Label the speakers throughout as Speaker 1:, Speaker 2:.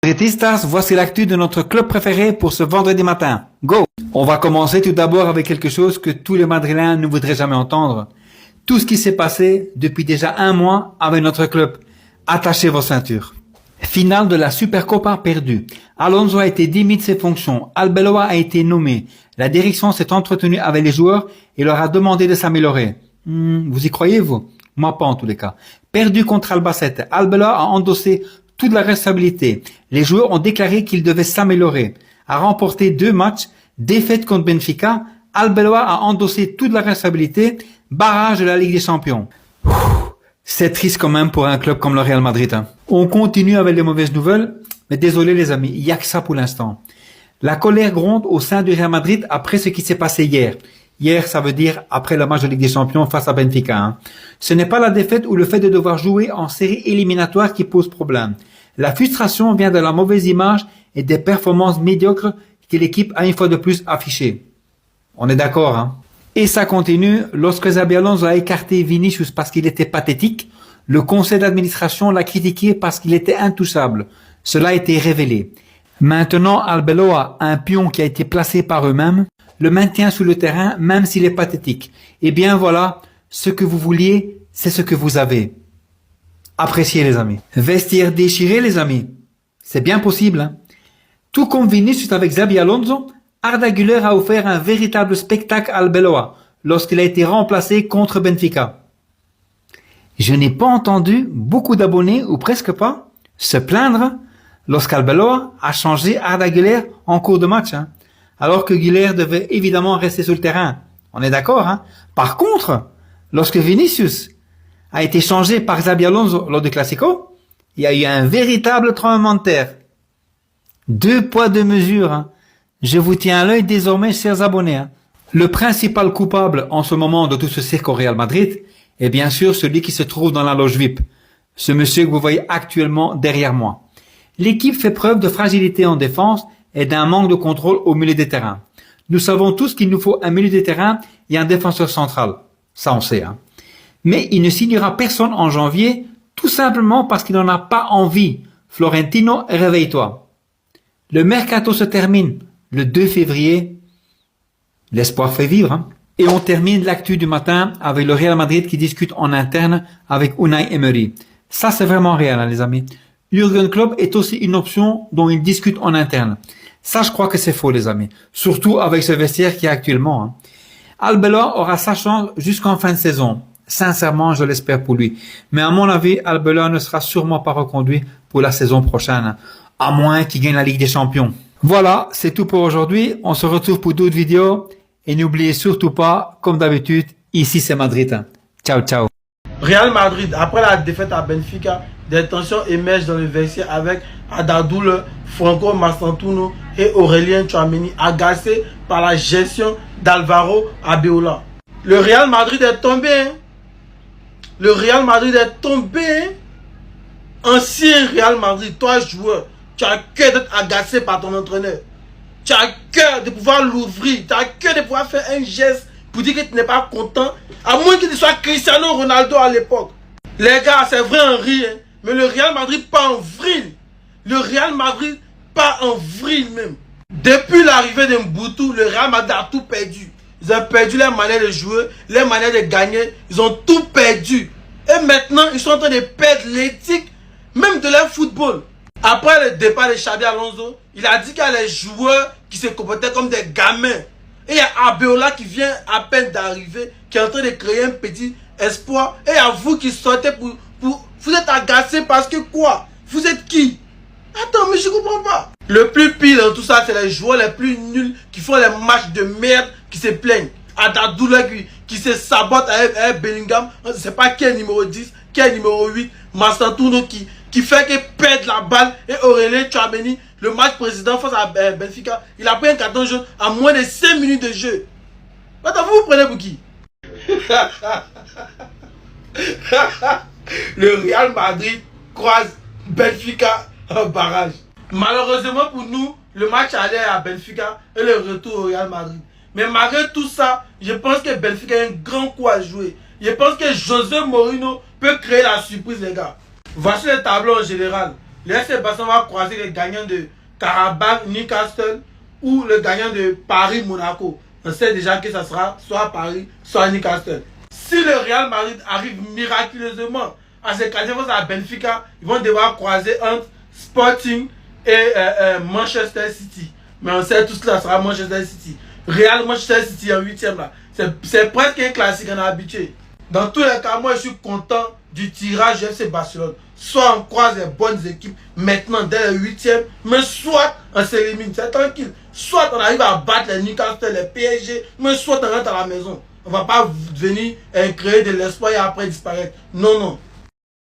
Speaker 1: Madridistas, voici l'actu de notre club préféré pour ce vendredi matin. Go! On va commencer tout d'abord avec quelque chose que tous les Madrilènes ne voudraient jamais entendre. Tout ce qui s'est passé depuis déjà un mois avec notre club. Attachez vos ceintures. Finale de la Supercopa perdue. Alonso a été démis de ses fonctions. Arbeloa a été nommé. La direction s'est entretenue avec les joueurs et leur a demandé de s'améliorer. Vous y croyez, vous? Moi pas en tous les cas. Perdu contre Albacete. Arbeloa a endossé toute la responsabilité. Les joueurs ont déclaré qu'ils devaient s'améliorer. A remporté 2 matchs, défaite contre Benfica. Arbeloa a endossé toute la responsabilité. Barrage de la Ligue des Champions. C'est triste quand même pour un club comme le Real Madrid. On continue avec les mauvaises nouvelles, mais désolé les amis, il n'y a que ça pour l'instant. La colère gronde au sein du Real Madrid après ce qui s'est passé hier. Hier, ça veut dire après le match de Ligue des Champions face à Benfica. Ce n'est pas la défaite ou le fait de devoir jouer en série éliminatoire qui pose problème. La frustration vient de la mauvaise image et des performances médiocres que l'équipe a une fois de plus affichées. On est d'accord, hein? Et ça continue, lorsque Xabi Alonso a écarté Vinicius parce qu'il était pathétique, le conseil d'administration l'a critiqué parce qu'il était intouchable. Cela a été révélé. Maintenant, Arbeloa, un pion qui a été placé par eux-mêmes, le maintient sur le terrain même s'il est pathétique. Eh bien voilà, ce que vous vouliez, c'est ce que vous avez. Appréciez les amis. Vestiaire déchiré les amis. C'est bien possible. Hein? Tout comme Vinicius avec Xabi Alonso, Arda Güler a offert un véritable spectacle à Arbeloa lorsqu'il a été remplacé contre Benfica. Je n'ai pas entendu beaucoup d'abonnés, ou presque pas, se plaindre lorsqu'Albeloa a changé Arda Güler en cours de match, hein, alors que Güler devait évidemment rester sur le terrain. On est d'accord, hein? Par contre, lorsque Vinicius a été changé par Xabi Alonso lors du Classico, il y a eu un véritable tremblement de terre. 2 poids 2 mesures, hein. Je vous tiens à l'œil désormais, chers abonnés. Hein. Le principal coupable en ce moment de tout ce cirque au Real Madrid est bien sûr celui qui se trouve dans la loge VIP. Ce monsieur que vous voyez actuellement derrière moi. L'équipe fait preuve de fragilité en défense et d'un manque de contrôle au milieu des terrains. Nous savons tous qu'il nous faut un milieu des terrains et un défenseur central. Ça on sait. Hein. Mais il ne signera personne en janvier tout simplement parce qu'il n'en a pas envie. Florentino, réveille-toi. Le mercato se termine le 2 février, l'espoir fait vivre. Hein. Et on termine l'actu du matin avec le Real Madrid qui discute en interne avec Unai Emery. Ça, c'est vraiment réel, hein, les amis. Jürgen Klopp est aussi une option dont il discute en interne. Ça, je crois que c'est faux, les amis. Surtout avec ce vestiaire qui est actuellement. Hein. Arbeloa aura sa chance jusqu'en fin de saison. Sincèrement, je l'espère pour lui. Mais à mon avis, Arbeloa ne sera sûrement pas reconduit pour la saison prochaine. Hein, à moins qu'il gagne la Ligue des Champions. Voilà, c'est tout pour aujourd'hui. On se retrouve pour d'autres vidéos. Et n'oubliez surtout pas, comme d'habitude, ici c'est Madrid. Ciao, ciao.
Speaker 2: Real Madrid, après la défaite à Benfica, des tensions émergent dans le vestiaire avec Arda, Franco Mastantuono et Aurélien Tchouaméni, agacés par la gestion d'Alvaro Arbeloa. Le Real Madrid est tombé. Hein? Le Real Madrid est tombé. Hein? Ancien Real Madrid, toi joueur. Tu as cœur d'être agacé par ton entraîneur. Tu as cœur de pouvoir l'ouvrir. Tu as cœur de pouvoir faire un geste pour dire que tu n'es pas content. À moins que tu sois Cristiano Ronaldo à l'époque. Les gars, c'est vrai en rire. Hein, mais le Real Madrid pas en vrille. Le Real Madrid pas en vrille même. Depuis l'arrivée de Mboutou, le Real Madrid a tout perdu. Ils ont perdu leur manière de jouer, leur manière de gagner. Ils ont tout perdu. Et maintenant, ils sont en train de perdre l'éthique même de leur football. Après le départ de Xabi Alonso, il a dit qu'il y a les joueurs qui se comportaient comme des gamins. Et il y a Arbeloa qui vient à peine d'arriver, qui est en train de créer un petit espoir. Et il y a vous qui sortez pour... Vous êtes agacés parce que quoi? Vous êtes qui? Attends, mais je comprends pas. Le plus pire dans tout ça, c'est les joueurs les plus nuls qui font les matchs de merde, qui se plaignent. Arda qui se sabote avec Bellingham. On ne sait pas qui est numéro 10, qui est numéro 8. Mastantuono qui fait que perdre la balle. Et Aurélien Tchouaméni, le match précédent face à Benfica, il a pris un carton jaune à moins de 5 minutes de jeu. Attends, vous prenez pour qui? Le Real Madrid croise Benfica en barrage. Malheureusement pour nous, le match allait à Benfica et le retour au Real Madrid. Mais malgré tout ça, je pense que Benfica a un grand coup à jouer. Je pense que José Mourinho peut créer la surprise, les gars. Voici le tableau en général. Le FC Barcelone va croiser les gagnants de Karabakh, Newcastle ou le gagnant de Paris-Monaco. On sait déjà que ça sera soit Paris, soit Newcastle. Si le Real Madrid arrive miraculeusement à se qualifier face à Benfica, ils vont devoir croiser entre Sporting et Manchester City. Mais on sait tous que ça sera Manchester City. Real Manchester City en 8e là. C'est presque un classique, on est habitué. Dans tous les cas, moi je suis content du tirage du FC Barcelone. Soit on croise les bonnes équipes maintenant dès le 8e, mais soit on s'élimine, c'est tranquille. Soit on arrive à battre les Newcastle, les PSG, mais soit on rentre à la maison. On va pas venir créer de l'espoir et après disparaître. Non, non.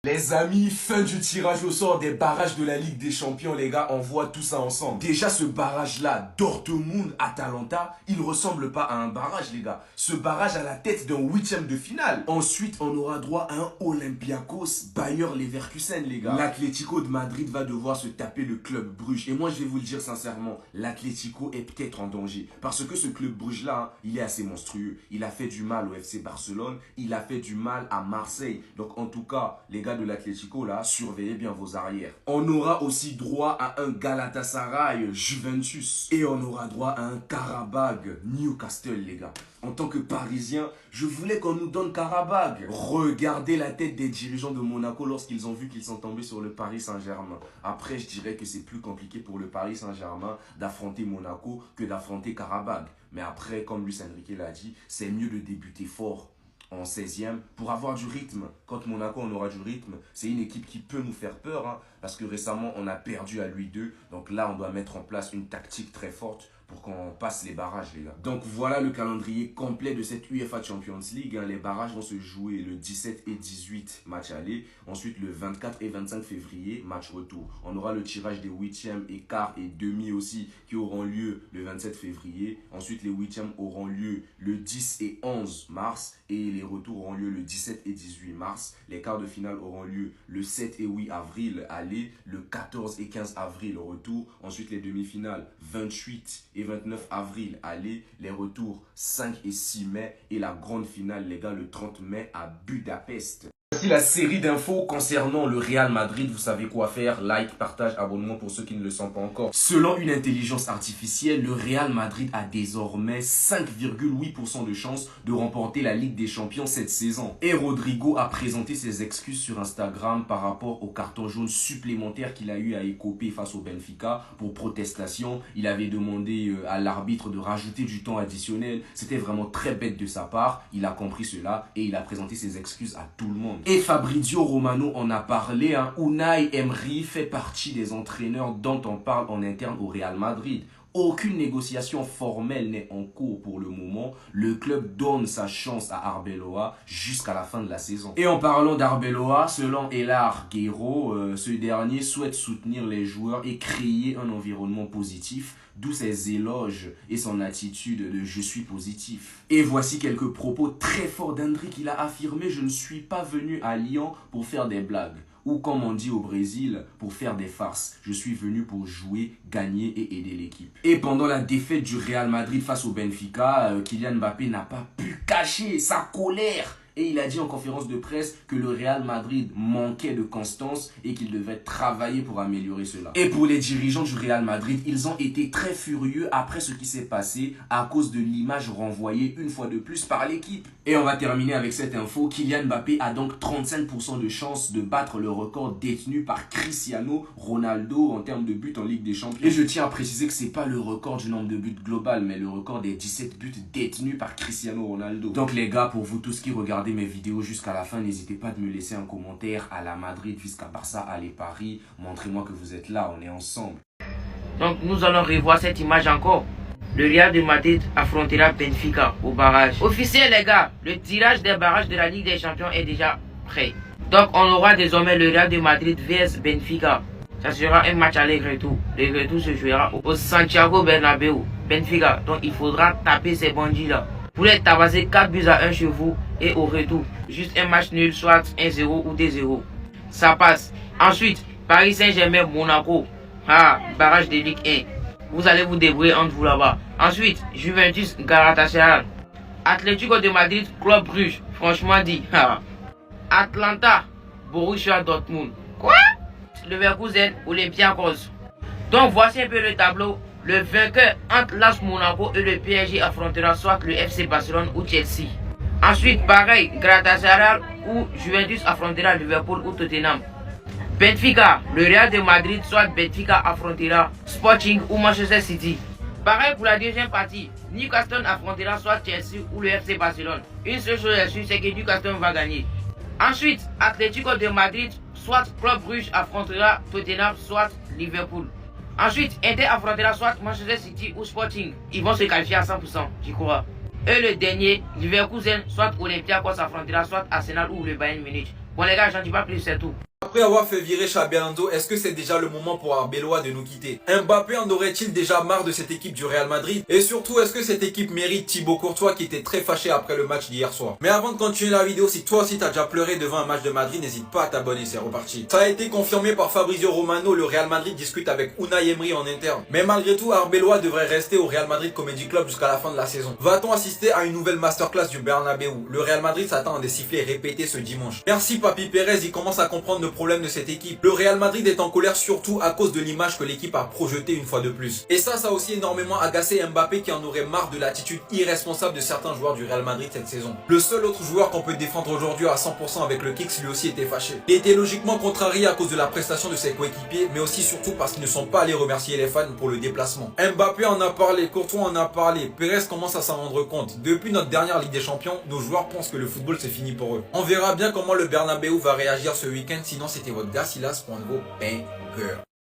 Speaker 3: Les amis, fin du tirage au sort des barrages de la Ligue des Champions, les gars, on voit tout ça ensemble. Déjà, ce barrage-là, Dortmund-Atalanta, il ressemble pas à un barrage, les gars. Ce barrage a la tête d'un 8e de finale. Ensuite, on aura droit à un Olympiakos Bayer-Leverkusen, les gars. L'Atlético de Madrid va devoir se taper le club Bruges. Et moi, je vais vous le dire sincèrement, l'Atlético est peut-être en danger. Parce que ce club Bruges-là, il est assez monstrueux. Il a fait du mal au FC Barcelone, il a fait du mal à Marseille. Donc, en tout cas, les gars de l'Atlético là, surveillez bien vos arrières. On aura aussi droit à un Galatasaray Juventus et on aura droit à un Karabakh Newcastle, les gars. En tant que Parisien, je voulais qu'on nous donne Karabakh. Regardez la tête des dirigeants de Monaco lorsqu'ils ont vu qu'ils sont tombés sur le Paris Saint-Germain. Après, je dirais que c'est plus compliqué pour le Paris Saint-Germain d'affronter Monaco que d'affronter Karabakh. Mais après, comme Luis Enrique l'a dit, c'est mieux de débuter fort en 16e pour avoir du rythme. Quand Monaco on aura du rythme, c'est une équipe qui peut nous faire peur, hein, parce que récemment on a perdu à Louis II. Donc là on doit mettre en place une tactique très forte pour qu'on passe les barrages, les gars. Donc voilà le calendrier complet de cette UEFA Champions League, hein. Les barrages vont se jouer le 17 et 18, match aller. Ensuite le 24 et 25 février, match retour. On aura le tirage des 8e et quart et demi aussi qui auront lieu le 27 février. Ensuite les 8e auront lieu le 10 et 11 mars et les retours auront lieu le 17 et 18 mars. Les quarts de finale auront lieu le 7 et 8 avril aller, le 14 et 15 avril retour. Ensuite les demi-finales 28 et 29 avril aller, les retours 5 et 6 mai et la grande finale, les gars, le 30 mai à Budapest. Voici la série d'infos concernant le Real Madrid. Vous savez quoi faire, like, partage, abonnement pour ceux qui ne le sont pas encore. Selon une intelligence artificielle, le Real Madrid a désormais 5,8% de chances de remporter la Ligue des Champions cette saison. Et Rodrigo a présenté ses excuses sur Instagram par rapport au carton jaune supplémentaire qu'il a eu à écoper face au Benfica pour protestation. Il avait demandé à l'arbitre de rajouter du temps additionnel. C'était vraiment très bête de sa part. Il a compris cela et il a présenté ses excuses à tout le monde. Et Fabrizio Romano en a parlé, hein. Unai Emery fait partie des entraîneurs dont on parle en interne au Real Madrid. Aucune négociation formelle n'est en cours pour le moment. Le club donne sa chance à Arbeloa jusqu'à la fin de la saison. Et en parlant d'Arbeloa, selon Elar Guerro, ce dernier souhaite soutenir les joueurs et créer un environnement positif, d'où ses éloges et son attitude de « je suis positif ». Et voici quelques propos très forts d'Hendrick. Il a affirmé « je ne suis pas venu à Lyon pour faire des blagues ». Ou comme on dit au Brésil, pour faire des farces. Je suis venu pour jouer, gagner et aider l'équipe. Et pendant la défaite du Real Madrid face au Benfica, Kylian Mbappé n'a pas pu cacher sa colère. Et il a dit en conférence de presse que le Real Madrid manquait de constance et qu'il devait travailler pour améliorer cela. Et pour les dirigeants du Real Madrid, ils ont été très furieux après ce qui s'est passé à cause de l'image renvoyée une fois de plus par l'équipe. Et on va terminer avec cette info. Kylian Mbappé a donc 35% de chance de battre le record détenu par Cristiano Ronaldo en termes de buts en Ligue des Champions. Et je tiens à préciser que c'est pas le record du nombre de buts global, mais le record des 17 buts détenus par Cristiano Ronaldo. Donc les gars, pour vous tous qui regardez mes vidéos jusqu'à la fin, n'hésitez pas à me laisser un commentaire à la Madrid, jusqu'à Barça, allez Paris. Montrez-moi que vous êtes là, on est ensemble.
Speaker 4: Donc nous allons revoir cette image encore. Le Real de Madrid affrontera Benfica au barrage. Officiel les gars, le tirage des barrages de la Ligue des Champions est déjà prêt. Donc on aura désormais le Real de Madrid vs Benfica. Ça sera un match aller-retour. Le retour se jouera au Santiago Bernabéu. Benfica, donc il faudra taper ces bandits là. Pour les tabasser 4 buts à 1 chez vous et au retour. Juste un match nul, soit 1-0 ou 2-0. Ça passe. Ensuite, Paris Saint-Germain, Monaco. Barrage de Ligue 1. Vous allez vous débrouiller entre vous là-bas. Ensuite, Juventus, Galatasaray. Atlético de Madrid, Club Bruges. Franchement dit. Atlanta, Borussia Dortmund. Quoi? Leverkusen, Olympiakos. Donc voici un peu le tableau. Le vainqueur entre l'AS Monaco et le PSG affrontera soit le FC Barcelone ou Chelsea. Ensuite, pareil, Galatasaray ou Juventus affrontera Liverpool ou Tottenham. Benfica, le Real de Madrid, soit Benfica affrontera Sporting ou Manchester City. Pareil pour la deuxième partie, Newcastle affrontera soit Chelsea ou le FC Barcelone. Une seule chose est sûre, c'est que Newcastle va gagner. Ensuite, Atlético de Madrid, soit Club Brugge affrontera Tottenham, soit Liverpool. Ensuite, Inter affrontera soit Manchester City ou Sporting. Ils vont se qualifier à 100%, j'y crois. Et le dernier, Leverkusen, soit Olympiakos affrontera soit Arsenal ou le Bayern Munich. Bon les gars, j'en dis pas plus, c'est tout.
Speaker 5: Après avoir fait virer Xabi Alonso, est-ce que c'est déjà le moment pour Arbeloa de nous quitter? Mbappé en aurait-il déjà marre de cette équipe du Real Madrid? Et surtout, est-ce que cette équipe mérite Thibaut Courtois qui était très fâché après le match d'hier soir? Mais avant de continuer la vidéo, si toi aussi t'as déjà pleuré devant un match de Madrid, n'hésite pas à t'abonner, c'est reparti. Ça a été confirmé par Fabrizio Romano, le Real Madrid discute avec Unai Emery en interne. Mais malgré tout, Arbeloa devrait rester au Real Madrid Comedy Club jusqu'à la fin de la saison. Va-t-on assister à une nouvelle masterclass du Bernabeu? Le Real Madrid s'attend à des sifflets répétés ce dimanche. Merci Papi Pérez, il commence à comprendre le problème de cette équipe. Le Real Madrid est en colère surtout à cause de l'image que l'équipe a projetée une fois de plus. Et ça a aussi énormément agacé Mbappé qui en aurait marre de l'attitude irresponsable de certains joueurs du Real Madrid cette saison. Le seul autre joueur qu'on peut défendre aujourd'hui à 100% avec le Kicks lui aussi était fâché. Il était logiquement contrarié à cause de la prestation de ses coéquipiers, mais aussi surtout parce qu'ils ne sont pas allés remercier les fans pour le déplacement. Mbappé en a parlé, Courtois en a parlé, Pérez commence à s'en rendre compte. Depuis notre dernière Ligue des Champions, nos joueurs pensent que le football c'est fini pour eux. On verra bien comment le Bernabeu va réagir ce week-end, sinon c'était votre gars Silas pour un nouveau banger.